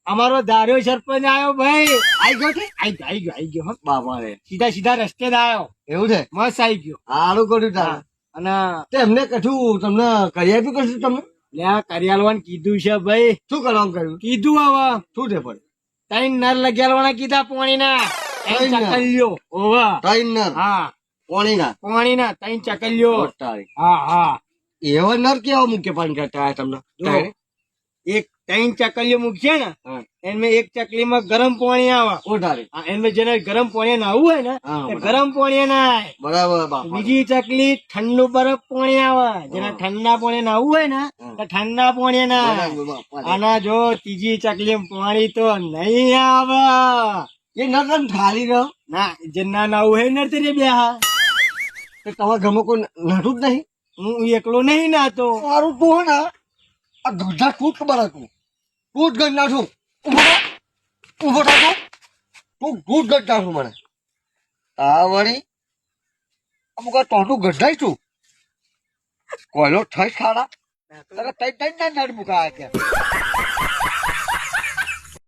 અમારો ધાર્યો સરપંચ આવ્યો ભાઈ. આઈ ગયો છે આઈ ગયો હો. બાબા રે સીધા રસ્તે જ આવ્યો. એવું છે મસ્ત આઈ ગયો. સારું કર્યું તારે અને તે એમને કશું તમને કરી આપ્યું કશું તમને કરિયાલવાન કીધું છે ભાઈ. શું કરવાનું કહ્યું કીધું હવે શું છે પણ તઈ નર લગ્યાલવાના કીધા પોણીના. તઈ ચકલ્યો. ઓવા ત્રણ નર હા પોણીના પોણીના તઈ ચકલ્યો. તારી હા એવા નર કેવા મુખ્ય પાણી કરતા તમને તારે? એક તઈ ચકલીઓ મૂકશે ને હા. એમાં એક ચકલીમાં ગરમ પાણી આવે. ઓ તારી એમાં જેને ગરમ પાણી નાવું હોય ને હા, એ બરાબર. ગરમ પાણી નાય. બરાબર બાપા બીજી ચકલી ઠંડુ બરફ પાણી આવે. જેને ઠંડા પાણી નાવું હોય ને તો ઠંડા પાણી નાય. બરાબર બાપા અને જો ત્રીજી ચકલી પાણી તો નહીં આવે. એ નર તને ઠાલી રહ્યો ના જે ના નાવું હોય ને તે બે હા તો તમારા ઘરમાં કોઈ નડું જ નહીં હું એકલો નહીં નાતો. મારું તું હે ને આ ગઢા તું જ ખબર હતું તું જ ગઢ નાખું ઉભો થતો તું ગુડ ગઢ નાખું મને આ વળી અમુક ટોટું ગઢાઈ છું કોયલો થઈ ખાડા તઈ તઈ ના નડ મુકા ત્યાં